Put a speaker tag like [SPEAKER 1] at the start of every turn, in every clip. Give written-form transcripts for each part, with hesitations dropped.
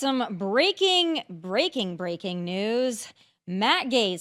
[SPEAKER 1] Some breaking news.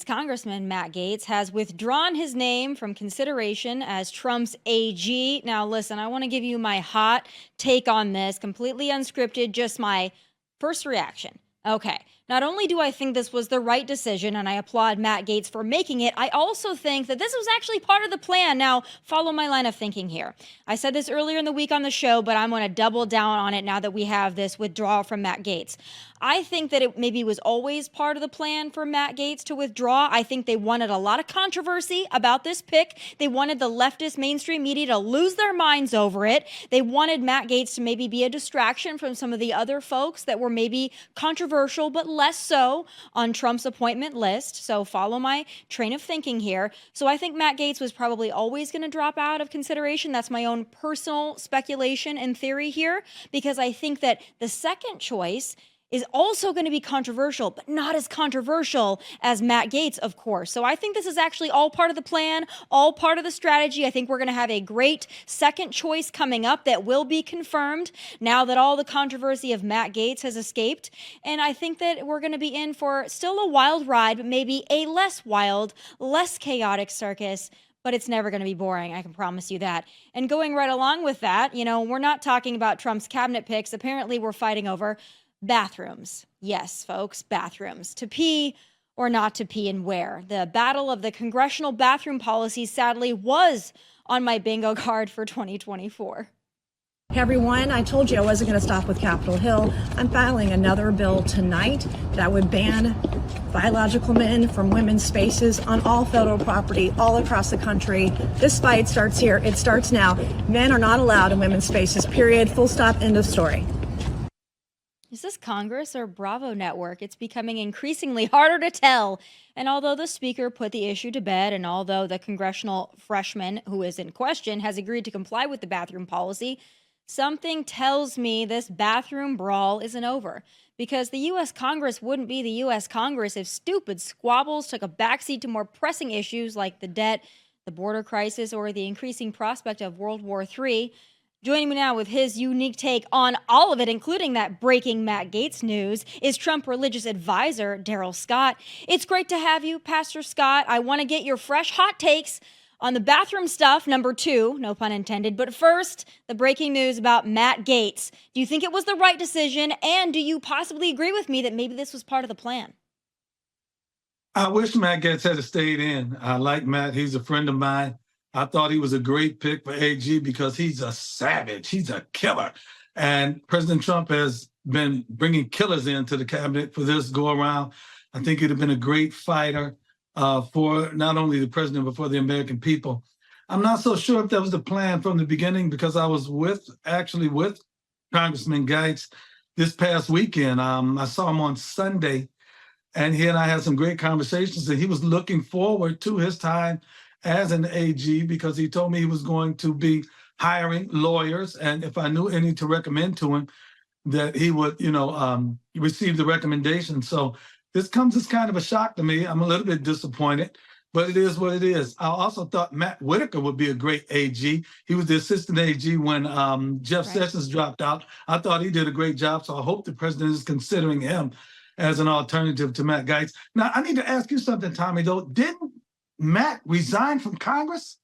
[SPEAKER 1] Congressman Matt Gaetz, has withdrawn his name from consideration as Trump's AG. Now, listen, I want to give you my hot take on this, completely unscripted, just my first reaction. Okay. Not only do I think this was the right decision, and I applaud Matt Gaetz for making it, I also think that this was actually part of the plan. Now, follow my line of thinking here. I said this earlier in the week on the show, but I'm going to double down on it now that we have this withdrawal from Matt Gaetz. I think that it maybe was always part of the plan for Matt Gaetz to withdraw. I think they wanted a lot of controversy about this pick. They wanted the leftist mainstream media to lose their minds over it. They wanted Matt Gaetz to maybe be a distraction from some of the other folks that were maybe controversial, but less so on Trump's appointment list. So follow my train of thinking here. So I think Matt Gaetz was probably always going to drop out of consideration. That's my own personal speculation and theory here, because I think that the second choice is also going to be controversial, but not as controversial as Matt Gaetz, of course. So I think this is actually all part of the plan, all part of the strategy. I think we're going to have a great second choice coming up that will be confirmed now that all the controversy of Matt Gaetz has escaped. And I think that we're going to be in for still a wild ride, but maybe a less wild, less chaotic circus. But it's never going to be boring, I can promise you that. And going right along with that, we're not talking about Trump's cabinet picks. Apparently, we're fighting over bathrooms. Yes, folks, bathrooms. To pee or not to pee, and where. The battle of the congressional bathroom policy sadly was on my bingo card for 2024.
[SPEAKER 2] Hey everyone, I told you I wasn't going to stop with Capitol Hill. I'm filing another bill tonight that would ban biological men from women's spaces on all federal property all across the country. This fight starts here. It starts now. Men are not allowed in women's spaces, period. Full stop, end of story.
[SPEAKER 1] Is this Congress or Bravo Network? It's becoming increasingly harder to tell. And although the speaker put the issue to bed, and although the congressional freshman who is in question has agreed to comply with the bathroom policy, something tells me this bathroom brawl isn't over. Because the U.S. Congress wouldn't be the U.S. Congress if stupid squabbles took a backseat to more pressing issues like the debt, the border crisis, or the increasing prospect of World War III. Joining me now with his unique take on all of it, including that breaking Matt Gaetz news, is Trump religious advisor Darrell Scott. It's great to have you, Pastor Scott. I want to get your fresh hot takes on the bathroom stuff, number two, no pun intended. But first, the breaking news about Matt Gaetz. Do you think it was the right decision? And do you possibly agree with me that maybe this was part of the plan?
[SPEAKER 3] I wish Matt Gaetz had stayed in. I like Matt. He's a friend of mine. I thought he was a great pick for AG because he's a savage. He's a killer. And President Trump has been bringing killers into the cabinet for this go around. I think he'd have been a great fighter for not only the president, but for the American people. I'm not so sure if that was the plan from the beginning, because I was with Congressman Gaetz this past weekend. I saw him on Sunday, and he and I had some great conversations, and he was looking forward to his time as an AG, because he told me he was going to be hiring lawyers, and if I knew any to recommend to him, that he would, receive the recommendation. So this comes as kind of a shock to me. I'm a little bit disappointed, but it is what it is. I also thought Matt Whitaker would be a great AG. He was the assistant AG when Jeff Sessions dropped out. I thought he did a great job, so I hope the president is considering him as an alternative to Matt Gaetz. Now, I need to ask you something, Tommy, though. Didn't Matt resigned from Congress?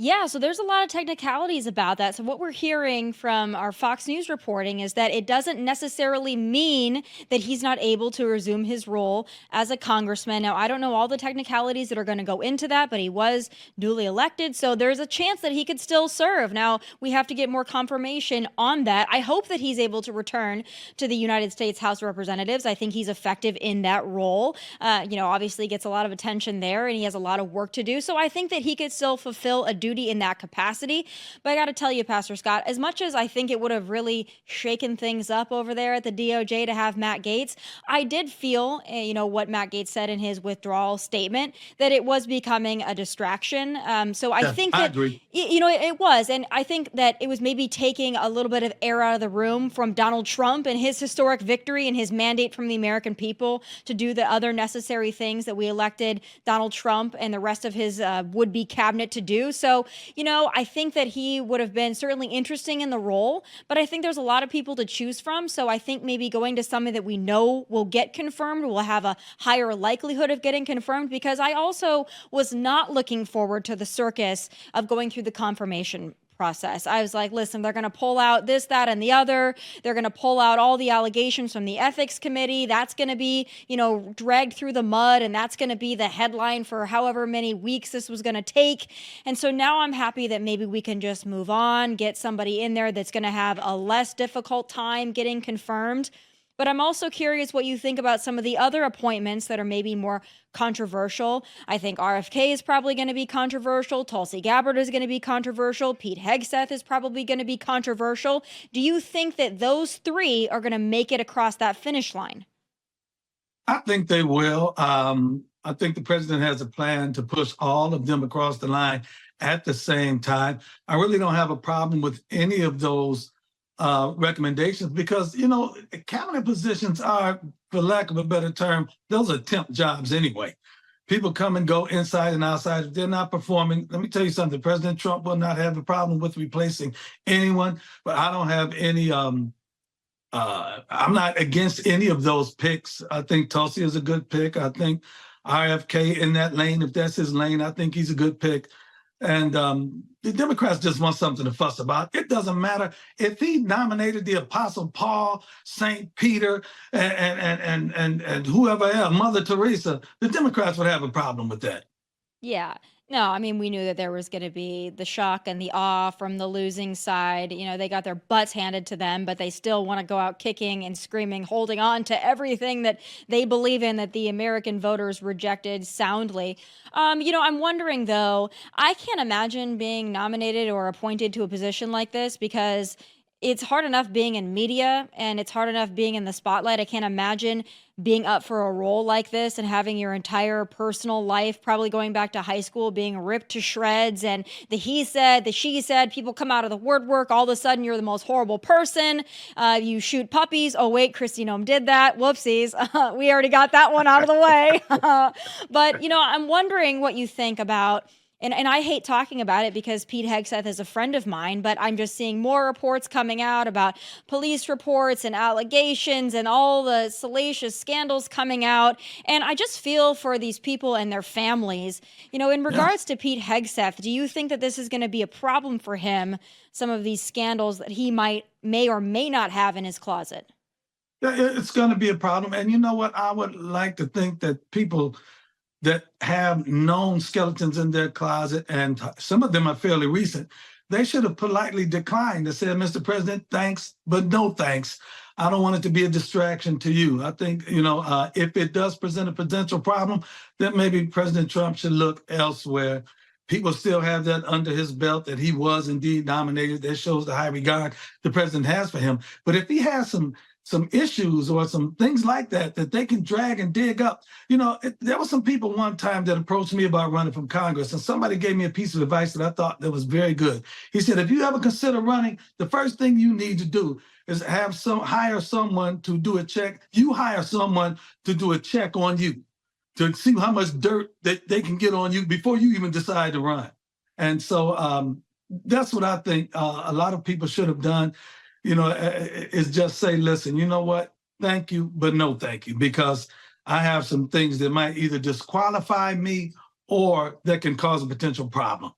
[SPEAKER 1] Yeah, so there's a lot of technicalities about that. So what we're hearing from our Fox News reporting is that it doesn't necessarily mean that he's not able to resume his role as a congressman. Now, I don't know all the technicalities that are going to go into that, but he was duly elected, so there's a chance that he could still serve. Now, we have to get more confirmation on that. I hope that he's able to return to the United States House of Representatives. I think he's effective in that role. Obviously gets a lot of attention there, and he has a lot of work to do. So I think that he could still fulfill a duty in that capacity. But I got to tell you, Pastor Scott, as much as I think it would have really shaken things up over there at the DOJ to have Matt Gaetz, I did feel, what Matt Gaetz said in his withdrawal statement, that it was becoming a distraction. So I think that,
[SPEAKER 3] I agree.
[SPEAKER 1] It was. And I think that it was maybe taking a little bit of air out of the room from Donald Trump and his historic victory and his mandate from the American people to do the other necessary things that we elected Donald Trump and the rest of his would-be cabinet to do. So So, I think that he would have been certainly interesting in the role, but I think there's a lot of people to choose from. So I think maybe going to somebody that we know will get confirmed will have a higher likelihood of getting confirmed, because I also was not looking forward to the circus of going through the confirmation process. I was like, listen, they're going to pull out this, that, and the other. They're going to pull out all the allegations from the ethics committee. That's going to be, dragged through the mud, and that's going to be the headline for however many weeks this was going to take. And so now I'm happy that maybe we can just move on, get somebody in there that's going to have a less difficult time getting confirmed. But I'm also curious what you think about some of the other appointments that are maybe more controversial. I think RFK is probably going to be controversial. Tulsi Gabbard is going to be controversial. Pete Hegseth is probably going to be controversial. Do you think that those three are going to make it across that finish line?
[SPEAKER 3] I think they will. I think the president has a plan to push all of them across the line at the same time. I really don't have a problem with any of those recommendations, because cabinet positions are, for lack of a better term, those are temp jobs anyway. People come and go inside and outside. If they're not performing, let me tell you something, President Trump will not have a problem with replacing anyone, but I don't have any I'm not against any of those picks. I think Tulsi is a good pick. I think RFK in that lane, if that's his lane, I think he's a good pick. And the Democrats just want something to fuss about. It doesn't matter if he nominated the Apostle Paul, St. Peter, and whoever else, Mother Teresa. The Democrats would have a problem with that.
[SPEAKER 1] Yeah. No, I mean, we knew that there was going to be the shock and the awe from the losing side. They got their butts handed to them, but they still want to go out kicking and screaming, holding on to everything that they believe in, that the American voters rejected soundly. I'm wondering, though, I can't imagine being nominated or appointed to a position like this, because it's hard enough being in media and it's hard enough being in the spotlight. I can't imagine being up for a role like this and having your entire personal life, probably going back to high school, being ripped to shreds, and the he said, the she said, people come out of the woodwork. All of a sudden, you're the most horrible person. You shoot puppies. Oh, wait, Kristi Noem did that. Whoopsies. We already got that one out of the way. But, I'm wondering what you think about. And I hate talking about it because Pete Hegseth is a friend of mine, but I'm just seeing more reports coming out about police reports and allegations and all the salacious scandals coming out. And I just feel for these people and their families. In regards to Pete Hegseth, do you think that this is going to be a problem for him, some of these scandals that he may or may not have in his closet?
[SPEAKER 3] Yeah, it's going to be a problem. And you know what? I would like to think that people that have known skeletons in their closet, and some of them are fairly recent, they should have politely declined to say, Mr. President, thanks, but no thanks. I don't want it to be a distraction to you. I think, if it does present a potential problem, then maybe President Trump should look elsewhere. People still have that under his belt, that he was indeed nominated. That shows the high regard the president has for him. But if he has some issues or some things like that they can drag and dig up. There were some people one time that approached me about running from Congress, and somebody gave me a piece of advice that I thought that was very good. He said, if you ever consider running, the first thing you need to do is hire someone to do a check. You hire someone to do a check on you, to see how much dirt that they can get on you before you even decide to run. And so that's what I think a lot of people should have done. Is just say, listen, you know what? Thank you, but no thank you, because I have some things that might either disqualify me or that can cause a potential problem.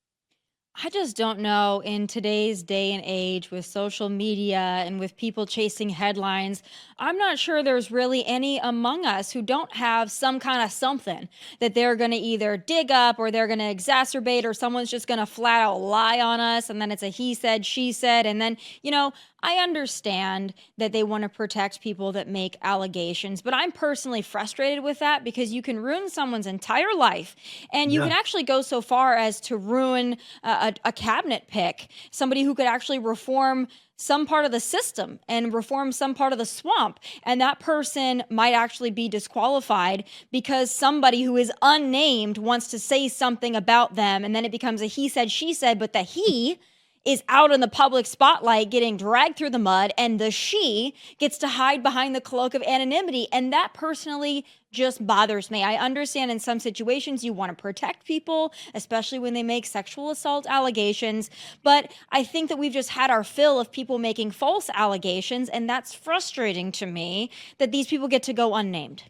[SPEAKER 1] I just don't know, in today's day and age with social media and with people chasing headlines, I'm not sure there's really any among us who don't have some kind of something that they're going to either dig up or they're going to exacerbate, or someone's just going to flat out lie on us. And then it's a he said, she said. And then, I understand that they want to protect people that make allegations, but I'm personally frustrated with that, because you can ruin someone's entire life, and you can actually go so far as to ruin a cabinet pick, somebody who could actually reform some part of the system and reform some part of the swamp. And that person might actually be disqualified because somebody who is unnamed wants to say something about them. And then it becomes a he said, she said, but the he is out in the public spotlight getting dragged through the mud, and the she gets to hide behind the cloak of anonymity. And that personally just bothers me. I understand in some situations you want to protect people, especially when they make sexual assault allegations. But I think that we've just had our fill of people making false allegations. And that's frustrating to me that these people get to go unnamed.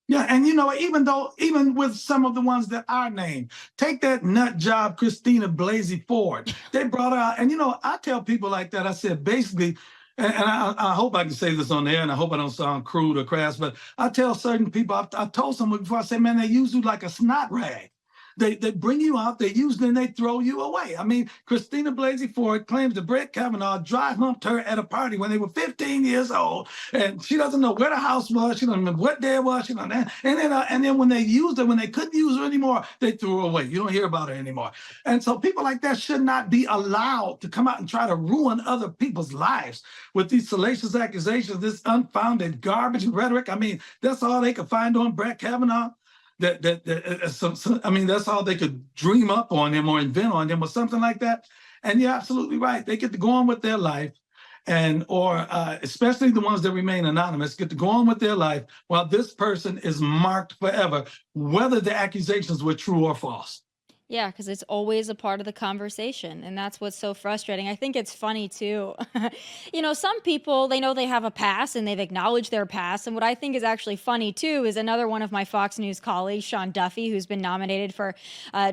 [SPEAKER 3] Yeah, and even with some of the ones that are named, take that nut job, Christina Blasey Ford. They brought her out, and I tell people like that, I said basically, and I hope I can say this on the air, and I hope I don't sound crude or crass, but I tell certain people, I told someone before, I say, man, they use you like a snot rag. They bring you out, they use you, and they throw you away. I mean, Christina Blasey Ford claims that Brett Kavanaugh dry humped her at a party when they were 15 years old, and she doesn't know where the house was. She doesn't remember what day it was. She don't, and then when they used her, when they couldn't use her anymore, they threw her away. You don't hear about her anymore. And so people like that should not be allowed to come out and try to ruin other people's lives with these salacious accusations, this unfounded garbage rhetoric. I mean, that's all they could find on Brett Kavanaugh. I mean, that's all they could dream up on him or invent on him or something like that. And you're absolutely right. They get to go on with their life, or especially the ones that remain anonymous, get to go on with their life while this person is marked forever, whether the accusations were true or false.
[SPEAKER 1] Yeah, because it's always a part of the conversation. And that's what's so frustrating. I think it's funny too. Some people, they know they have a past and they've acknowledged their past. And what I think is actually funny too is another one of my Fox News colleagues, Sean Duffy, who's been nominated for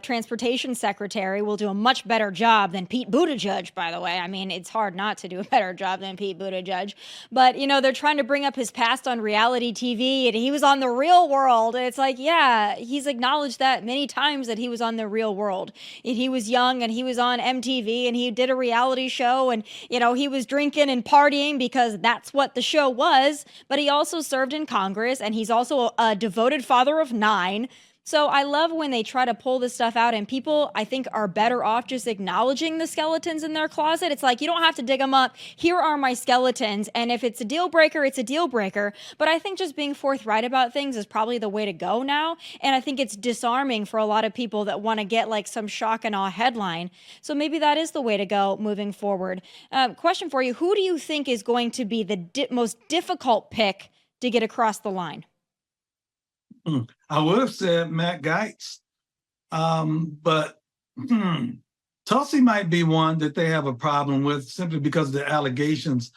[SPEAKER 1] transportation secretary, will do a much better job than Pete Buttigieg, by the way. I mean, it's hard not to do a better job than Pete Buttigieg. But, they're trying to bring up his past on reality TV, and he was on The Real World. And it's like, yeah, he's acknowledged that many times that he was on The Real World. And he was young and he was on MTV and he did a reality show, and he was drinking and partying because that's what the show was. But he also served in Congress, and he's also a devoted father of 9. So I love when they try to pull this stuff out, and people, I think, are better off just acknowledging the skeletons in their closet. It's like, you don't have to dig them up. Here are my skeletons. And if it's a deal breaker, it's a deal breaker. But I think just being forthright about things is probably the way to go now. And I think it's disarming for a lot of people that want to get like some shock and awe headline. So maybe that is the way to go moving forward. Question for you. Who do you think is going to be the most difficult pick to get across the line?
[SPEAKER 3] I would have said Matt Gaetz, but Tulsi might be one that they have a problem with simply because of the allegations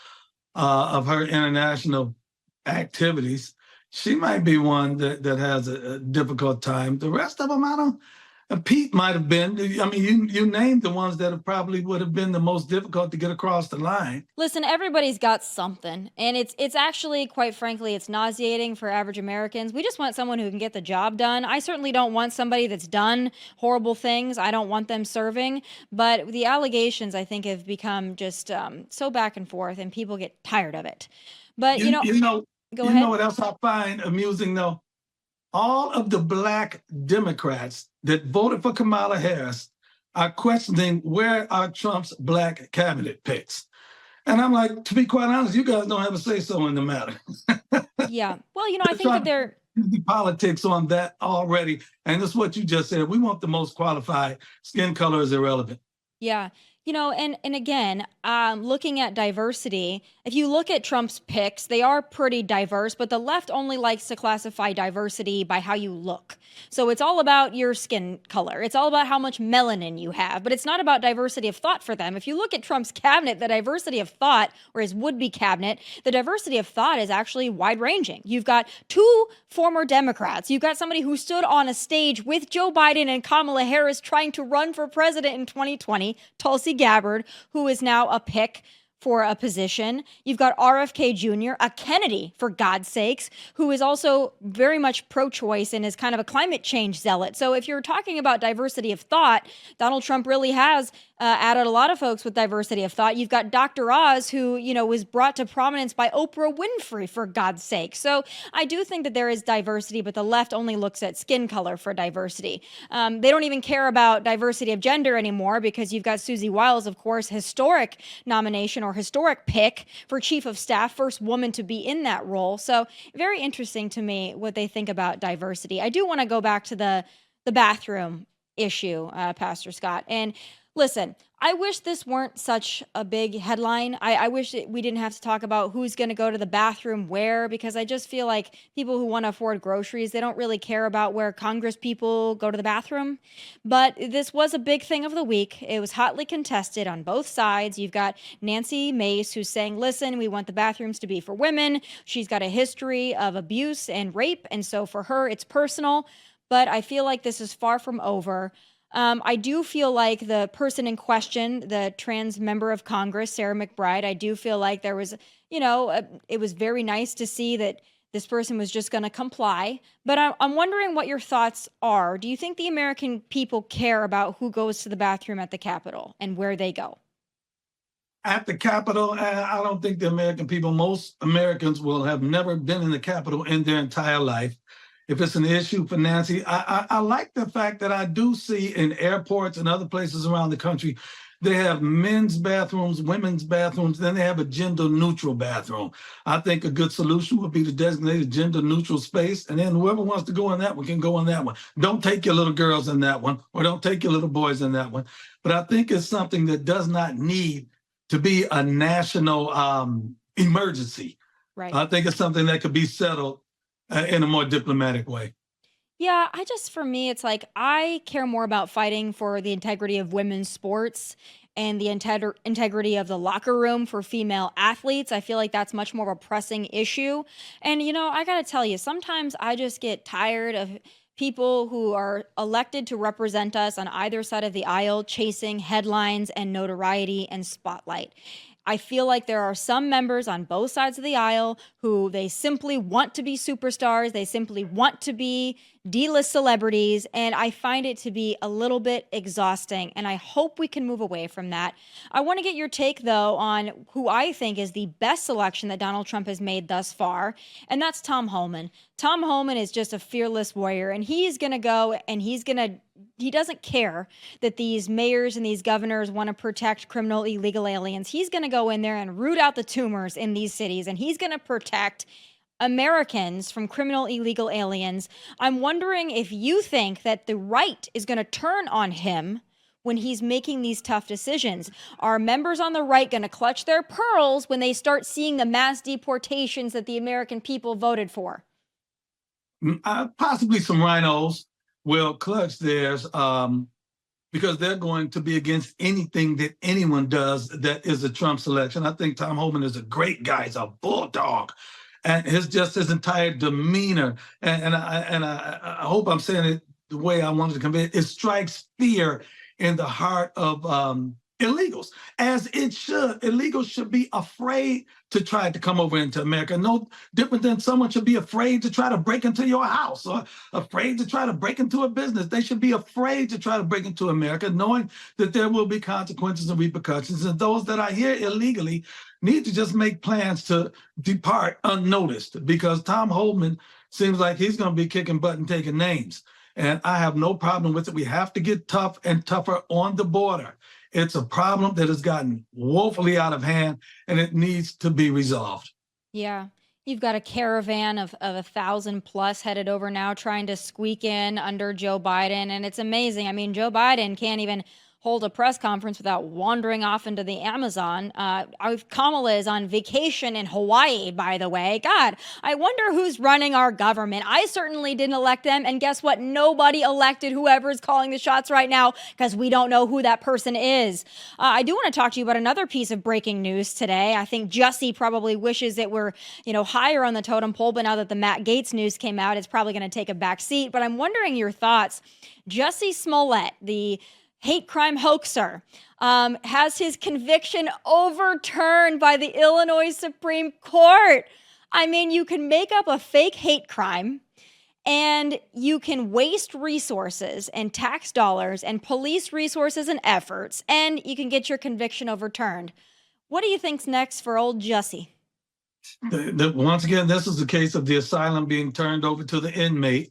[SPEAKER 3] of her international activities. She might be one that has a difficult time. The rest of them, I don't. Pete might have been. I mean, you named the ones that probably would have been the most difficult to get across the line.
[SPEAKER 1] Listen, everybody's got something, and it's actually, quite frankly, it's nauseating for average Americans. We just want someone who can get the job done. I certainly don't want somebody that's done horrible things. I don't want them serving, but the allegations, I think, have become just so back and forth, and people get tired of it. But go ahead.
[SPEAKER 3] You know what else I find amusing though? All of the Black Democrats that voted for Kamala Harris are questioning where are Trump's Black cabinet picks. And I'm like, to be quite honest, you guys don't have a say-so in the matter.
[SPEAKER 1] Yeah. Well, I think that they're
[SPEAKER 3] the politics on that already. And that's what you just said. We want the most qualified. Skin color is irrelevant.
[SPEAKER 1] Yeah. And again, looking at diversity, if you look at Trump's picks, they are pretty diverse, but the left only likes to classify diversity by how you look. So it's all about your skin color. It's all about how much melanin you have, but it's not about diversity of thought for them. If you look at Trump's cabinet, the diversity of thought, or his would-be cabinet, the diversity of thought is actually wide-ranging. You've got 2 former Democrats. You've got somebody who stood on a stage with Joe Biden and Kamala Harris trying to run for president in 2020, Tulsi Gabbard, who is now a pick for a position. You've got RFK Jr., a Kennedy, for God's sakes, who is also very much pro-choice and is kind of a climate change zealot. So if you're talking about diversity of thought, Donald Trump really has added a lot of folks with diversity of thought. You've got Dr. Oz, who, was brought to prominence by Oprah Winfrey, for God's sake. So I do think that there is diversity, but the left only looks at skin color for diversity. They don't even care about diversity of gender anymore, because you've got Susie Wiles, of course, historic nomination or historic pick for chief of staff, first woman to be in that role. So very interesting to me what they think about diversity. I do want to go back to the bathroom issue, Pastor Scott. And Listen, I wish this weren't such a big headline. I wish we didn't have to talk about who's going to go to the bathroom where, because I just feel like people who want to afford groceries, they don't really care about where Congress people go to the bathroom. But this was a big thing of the week. It was hotly contested on both sides. You've got Nancy Mace, who's saying, listen, we want the bathrooms to be for women. She's got a history of abuse and rape. And so for her, it's personal. But I feel like this is far from over. I do feel like the person in question, the trans member of Congress, Sarah McBride, I do feel like there was, it was very nice to see that this person was just going to comply. But I'm wondering what your thoughts are. Do you think the American people care about who goes to the bathroom at the Capitol and where they go?
[SPEAKER 3] At the Capitol, I don't think the American people, most Americans will have never been in the Capitol in their entire life. If it's an issue for Nancy, I like the fact that I do see in airports and other places around the country, they have men's bathrooms, women's bathrooms, then they have a gender neutral bathroom. I think a good solution would be to designate a gender neutral space, and then whoever wants to go in that one can go in that one. Don't take your little girls in that one, or don't take your little boys in that one. But I think it's something that does not need to be a national emergency.
[SPEAKER 1] Right.
[SPEAKER 3] I think it's something that could be settled in a more diplomatic way.
[SPEAKER 1] Yeah, for me, it's like I care more about fighting for the integrity of women's sports and the integrity of the locker room for female athletes. I feel like that's much more of a pressing issue. And, I got to tell you, sometimes I just get tired of people who are elected to represent us on either side of the aisle chasing headlines and notoriety and spotlight. I feel like there are some members on both sides of the aisle who they simply want to be superstars. They simply want to be D-list celebrities. And I find it to be a little bit exhausting. And I hope we can move away from that. I want to get your take, though, on who I think is the best selection that Donald Trump has made thus far. And that's Tom Homan. Tom Homan is just a fearless warrior. And he's going to go and he doesn't care that these mayors and these governors want to protect criminal illegal aliens. He's going to go in there and root out the tumors in these cities, and he's going to protect Americans from criminal illegal aliens. I'm wondering if you think that the right is going to turn on him when he's making these tough decisions. Are members on the right going to clutch their pearls when they start seeing the mass deportations that the American people voted for?
[SPEAKER 3] Possibly some rhinos will clutch theirs because they're going to be against anything that anyone does that is a Trump selection. I think Tom Homan is a great guy. He's a bulldog. And his entire demeanor, and I hope I'm saying it the way I wanted to convey it, it strikes fear in the heart of illegals, as it should. Illegals should be afraid to try to come over into America. No different than someone should be afraid to try to break into your house or afraid to try to break into a business. They should be afraid to try to break into America, knowing that there will be consequences and repercussions. And those that are here illegally need to just make plans to depart unnoticed, because Tom Homan seems like he's going to be kicking butt and taking names. And I have no problem with it. We have to get tough and tougher on the border. It's a problem that has gotten woefully out of hand, and it needs to be resolved.
[SPEAKER 1] Yeah. You've got a caravan of 1,000 plus headed over now trying to squeak in under Joe Biden. And it's amazing. I mean, Joe Biden can't even hold a press conference without wandering off into the Amazon. Kamala is on vacation in Hawaii, by the way. God, I wonder who's running our government. I certainly didn't elect them. And guess what? Nobody elected whoever is calling the shots right now, because we don't know who that person is. I do want to talk to you about another piece of breaking news today. I think Jussie probably wishes it were, higher on the totem pole, but now that the Matt Gaetz news came out, it's probably going to take a back seat. But I'm wondering your thoughts. Jussie Smollett, the hate crime hoaxer, has his conviction overturned by the Illinois Supreme Court. I mean, you can make up a fake hate crime and you can waste resources and tax dollars and police resources and efforts, and you can get your conviction overturned. What do you think's next for old Jussie?
[SPEAKER 3] Once again, this is the case of the asylum being turned over to the inmate.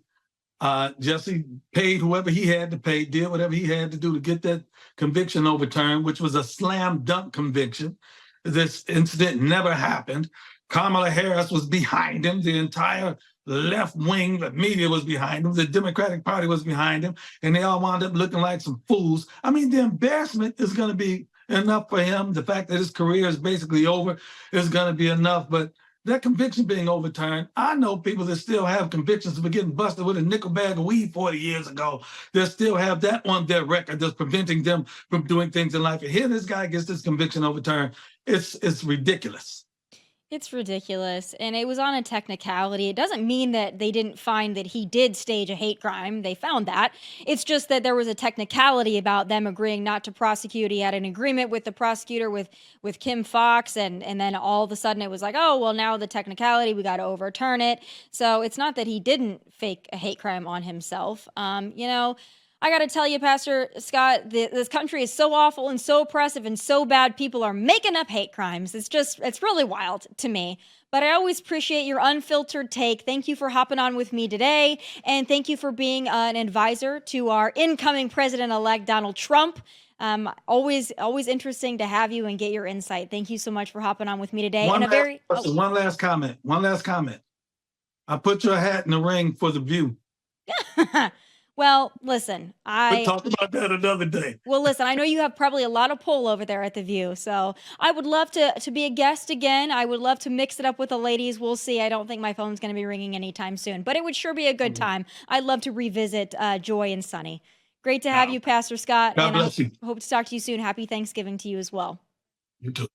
[SPEAKER 3] Jussie paid whoever he had to pay, did whatever he had to do to get that conviction overturned, which was a slam dunk conviction. This incident never happened. Kamala Harris was behind him the entire the left wing, the media was behind him, the Democratic Party was behind him, and they all wound up looking like some fools. I mean, the embarrassment is going to be enough for him. The fact that his career is basically over is going to be enough. But that conviction being overturned, I know people that still have convictions for getting busted with a nickel bag of weed 40 years ago. They still have that on their record that's preventing them from doing things in life. And here this guy gets this conviction overturned. It's ridiculous.
[SPEAKER 1] It's ridiculous. And it was on a technicality. It doesn't mean that they didn't find that he did stage a hate crime. They found that. It's just that there was a technicality about them agreeing not to prosecute. He had an agreement with the prosecutor, with Kim Fox, and then all of a sudden it was like, oh, well, now the technicality, we got to overturn it. So it's not that he didn't fake a hate crime on himself. I got to tell you, Pastor Scott, this country is so awful and so oppressive and so bad. People are making up hate crimes. It's really wild to me. But I always appreciate your unfiltered take. Thank you for hopping on with me today. And thank you for being an advisor to our incoming president-elect, Donald Trump. Always interesting to have you and get your insight. Thank you so much for hopping on with me today.
[SPEAKER 3] One last comment. I put your hat in the ring for the View.
[SPEAKER 1] Well, listen,
[SPEAKER 3] We'll talk about that another day.
[SPEAKER 1] Well, listen, I know you have probably a lot of pull over there at the View, so I would love to be a guest again. I would love to mix it up with the ladies. We'll see. I don't think my phone's going to be ringing anytime soon, but it would sure be a good time. I'd love to revisit Joy and Sunny. Great to have you, Pastor Scott.
[SPEAKER 3] God bless you.
[SPEAKER 1] Hope to talk to you soon. Happy Thanksgiving to you as well.
[SPEAKER 3] You too.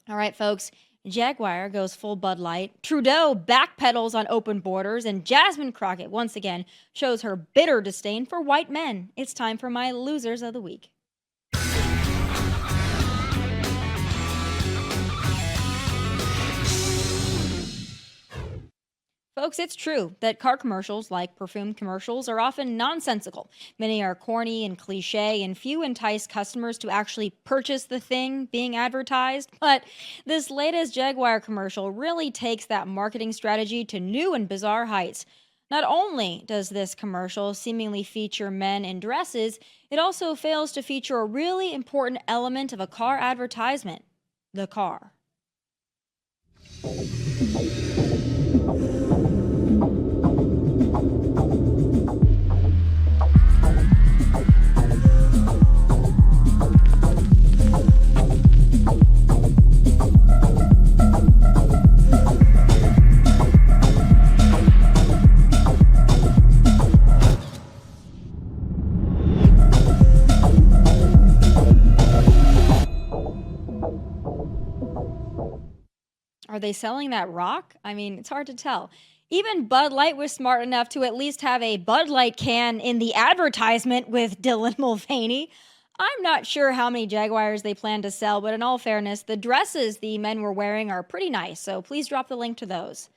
[SPEAKER 1] All right, folks. Jaguar goes full Bud Light. Trudeau backpedals on open borders. And Jasmine Crockett once again shows her bitter disdain for white men. It's time for my losers of the week. Folks, it's true that car commercials, like perfume commercials, are often nonsensical. Many are corny and cliche, and few entice customers to actually purchase the thing being advertised. But this latest Jaguar commercial really takes that marketing strategy to new and bizarre heights. Not only does this commercial seemingly feature men in dresses, it also fails to feature a really important element of a car advertisement: the car. Are they selling that rock? I mean, it's hard to tell. Even Bud Light was smart enough to at least have a Bud Light can in the advertisement with Dylan Mulvaney. I'm not sure how many Jaguars they plan to sell, but in all fairness, the dresses the men were wearing are pretty nice, so please drop the link to those.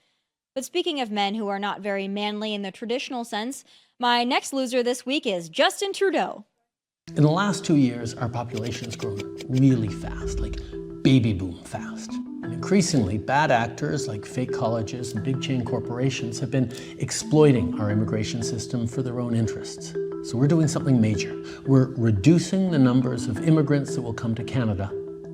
[SPEAKER 1] But speaking of men who are not very manly in the traditional sense, my next loser this week is Justin Trudeau.
[SPEAKER 4] In the last 2 years, our population has grown really fast, like baby boom fast. And increasingly, bad actors like fake colleges and big chain corporations have been exploiting our immigration system for their own interests. So we're doing something major. We're reducing the numbers of immigrants that will come to Canada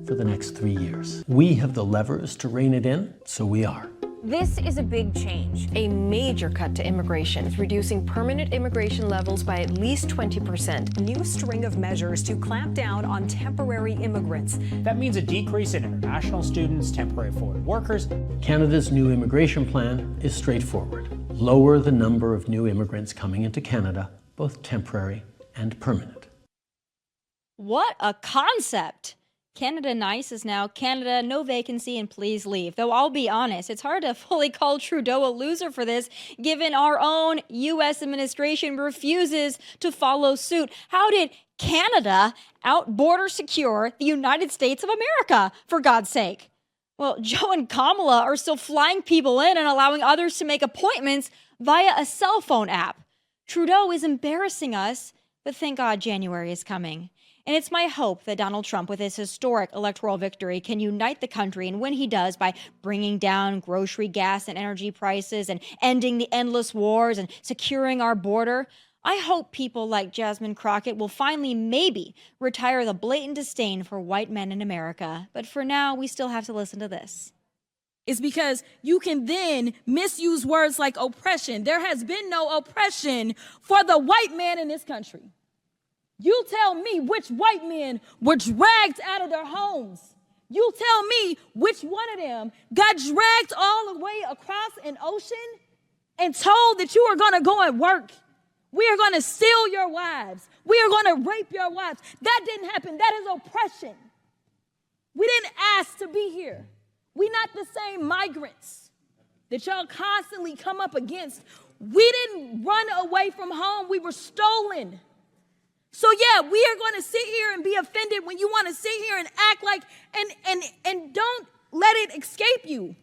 [SPEAKER 4] for the next 3 years. We have the levers to rein it in, so we are.
[SPEAKER 5] This is a big change, a major cut to immigration, reducing permanent immigration levels by at least 20%.
[SPEAKER 6] New string of measures to clamp down on temporary immigrants.
[SPEAKER 7] That means a decrease in international students, temporary foreign workers.
[SPEAKER 4] Canada's new immigration plan is straightforward. Lower the number of new immigrants coming into Canada, both temporary and permanent.
[SPEAKER 1] What a concept! Canada Nice is now Canada No Vacancy and Please Leave. Though I'll be honest, it's hard to fully call Trudeau a loser for this, given our own U.S. administration refuses to follow suit. How did Canada out-border secure the United States of America, for God's sake? Well, Joe and Kamala are still flying people in and allowing others to make appointments via a cell phone app. Trudeau is embarrassing us, but thank God January is coming. And it's my hope that Donald Trump, with his historic electoral victory, can unite the country, and when he does, by bringing down grocery, gas, and energy prices and ending the endless wars and securing our border, I hope people like Jasmine Crockett will finally maybe retire the blatant disdain for white men in America. But for now, we still have to listen to this.
[SPEAKER 8] is because you can then misuse words like oppression. There has been no oppression for the white man in this country. You tell me which white men were dragged out of their homes. You tell me which one of them got dragged all the way across an ocean and told that you are going to go and work. We are going to steal your wives. We are going to rape your wives. That didn't happen. That is oppression. We didn't ask to be here. We're not the same migrants that y'all constantly come up against. We didn't run away from home. We were stolen. So yeah, we are going to sit here and be offended when you want to sit here and act like, and don't let it escape you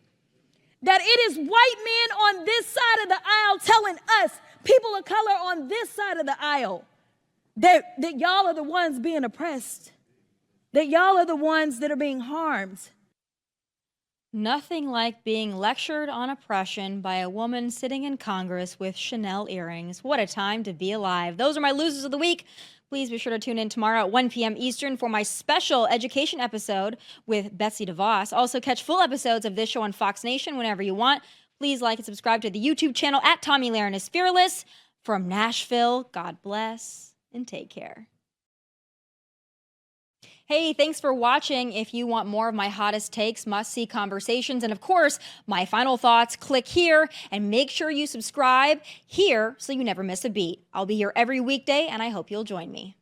[SPEAKER 8] that it is white men on this side of the aisle telling us, people of color on this side of the aisle, that y'all are the ones being oppressed, that y'all are the ones that are being harmed.
[SPEAKER 1] Nothing like being lectured on oppression by a woman sitting in Congress with Chanel earrings. What a time to be alive. Those are my losers of the week. Please be sure to tune in tomorrow at 1 p.m. Eastern for my special education episode with Betsy DeVos. Also, catch full episodes of this show on Fox Nation whenever you want. Please like and subscribe to the YouTube channel at Tomi Lahren is Fearless. From Nashville, God bless and take care. Hey, thanks for watching. If you want more of my hottest takes, must-see conversations, and of course, my final thoughts, click here and make sure you subscribe here so you never miss a beat. I'll be here every weekday, and I hope you'll join me.